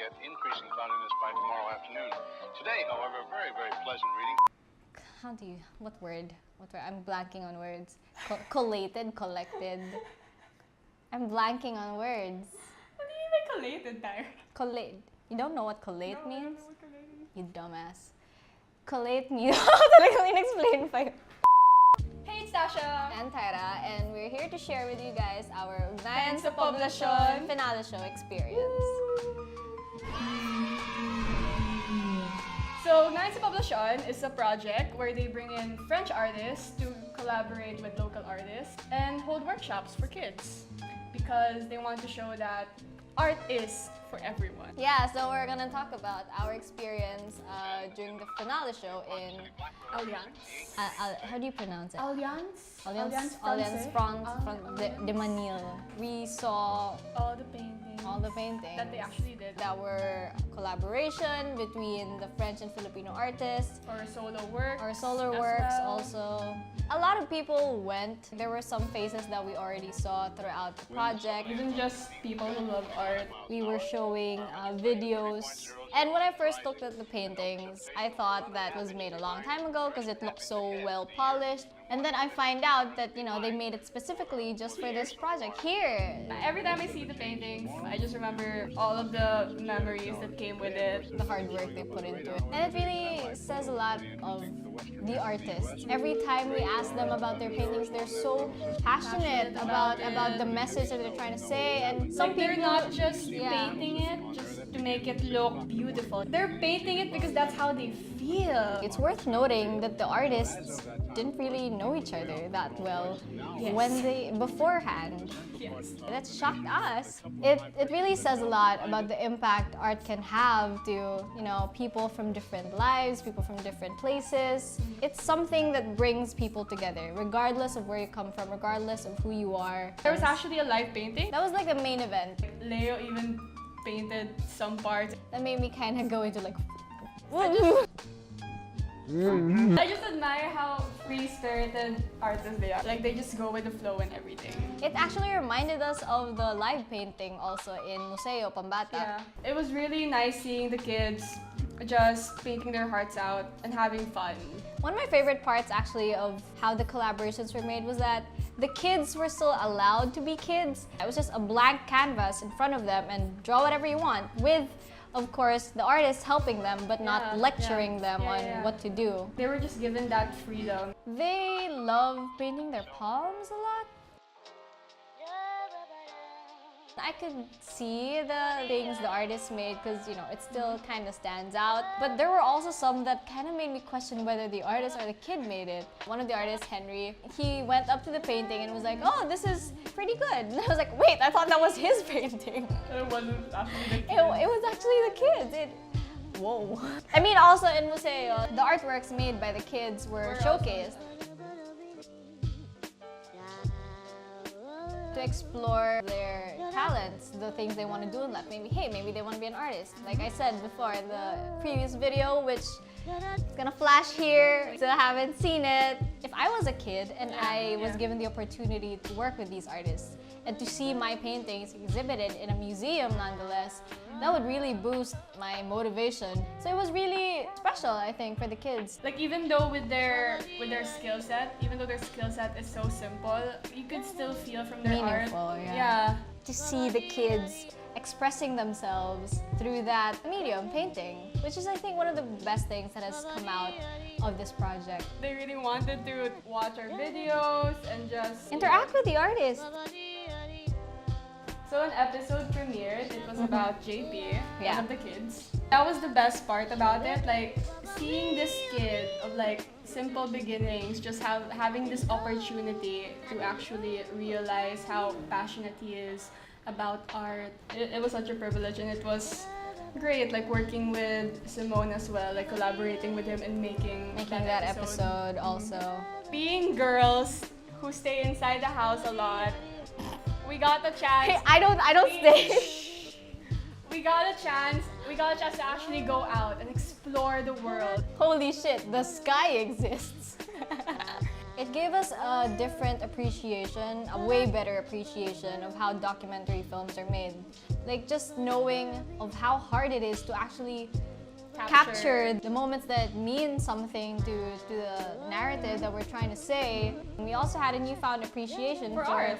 get increasing cloudiness by tomorrow afternoon. Today, however, very, very pleasant reading. How do you, what word? I'm blanking on words. Collated, collected. I'm blanking on words. What do you mean by collated, Tyra? Collate. You don't know what collate No, means? I don't know what collate means. You dumbass. Collate means... Talagang explain pa yun. Hey, it's Tasha And Tyra, and we're here to share with you guys our Ugnayan Sa Poblacion finale show experience. So, Ugnayan sa Poblacion is a project where they bring in French artists to collaborate with local artists and hold workshops for kids because they want to show that art is for everyone. Yeah, so we're gonna talk about our experience during the finale show in Alliance. how do you pronounce it? Alliance Alliance de Manila. We saw all the paintings that they actually did. that were collaboration between the French and Filipino artists. Or solo works. Or solar as works well. also. A lot of people went. There were some faces that we already saw throughout the project. Even just people who love art. We were showing videos. And when I first looked at the paintings, I thought that was made a long time ago because it looked so well polished. And then I find out that, you know, they made it specifically just for this project here. Every time I see the paintings, I just remember all of the memories that came with it. The hard work they put into it. And it really says a lot of the artists. Every time we ask them about their paintings, they're so passionate about the message that they're trying to say. And some Like, they're people not just painting it just to make it look beautiful. They're painting it because that's how they feel. It's worth noting that the artists didn't really know each other that well beforehand. Yes. That shocked us. It really says a lot about the impact art can have to, you know, people from different lives, people from different places. It's something that brings people together, regardless of where you come from, regardless of who you are. There was actually a live painting. That was like the main event. Leo even painted some parts. That made me kind of go into like... I just admire how free-spirited artists they are. Like, they just go with the flow and everything. It actually reminded us of the live painting also in Museo Pambata. Yeah. It was really nice seeing the kids just painting their hearts out and having fun. One of my favorite parts actually of how the collaborations were made was that the kids were still allowed to be kids. It was just a blank canvas in front of them and draw whatever you want with, of course, the artist helping them but not lecturing them on what to do. They were just given that freedom. They love painting their palms a lot. I could see the things the artist made because, you know, it still kind of stands out. But there were also some that kind of made me question whether the artist or the kid made it. One of the artists, Henry, he went up to the painting and was like, "Oh, this is pretty good." And I was like, wait, I thought that was his painting. It wasn't actually the kid. It was actually the kids. Whoa. I mean, also in Museo, the artworks made by the kids were showcased to explore their talents, the things they want to do in life. Maybe they want to be an artist. Like I said before in the previous video, which is gonna flash here, still haven't seen it. If I was a kid and I was given the opportunity to work with these artists and to see my paintings exhibited in a museum nonetheless, that would really boost my motivation. So it was really special, I think, for the kids. Like, even though with their skill set, even though their skill set is so simple, you could still feel from their Meaningful, art. yeah. To see the kids expressing themselves through that medium, painting, which is, I think, one of the best things that has come out of this project. They really wanted to watch our videos and just Interact with the artist. So an episode premiered, it was about JP, Yeah. one of the kids. That was the best part about it, like seeing this kid of like simple beginnings, just having this opportunity to actually realize how passionate he is about art. It was such a privilege, and it was great, like working with Simone as well, like collaborating with him and making that episode also. Being girls who stay inside the house a lot, we got the chance. Hey, I don't stay. We got a chance to actually go out and explore the world. Holy shit, the sky exists. It gave us a different appreciation, a way better appreciation of how documentary films are made. Like just knowing of how hard it is to actually capture the moments that mean something to the narrative that we're trying to say. And we also had a newfound appreciation for art.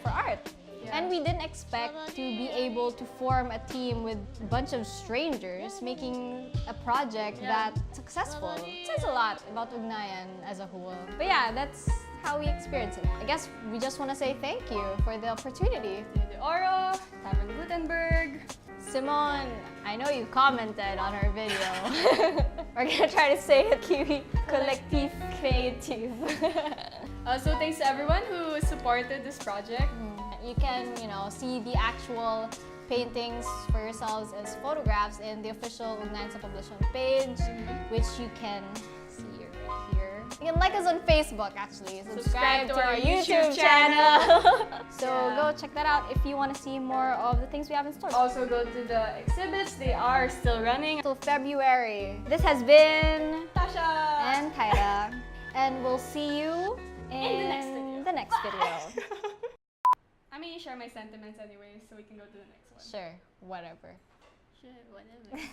Yeah. And we didn't expect to be able to form a team with a bunch of strangers making a project that successful. It says a lot about Ugnayan as a whole. But yeah, that's how we experience it. I guess we just want to say thank you for the opportunity. De Oro, Tavern Gutenberg, Simone, I know you commented on our video. We're gonna try to say it, Kiwi Collectif Creative. So thanks to everyone who supported this project. You can, see the actual paintings for yourselves as photographs in the official Ugnayan sa Poblacion page, which you can see right here. You can like us on Facebook, actually. Subscribe to our YouTube channel. So go check that out if you want to see more of the things we have in store. Also go to the exhibits, they are still running. Till February. This has been Tasha and Tyra, and we'll see you in the next video. I'm gonna share my sentiments anyway, so we can go to the next one. Sure, whatever. Sure, whatever.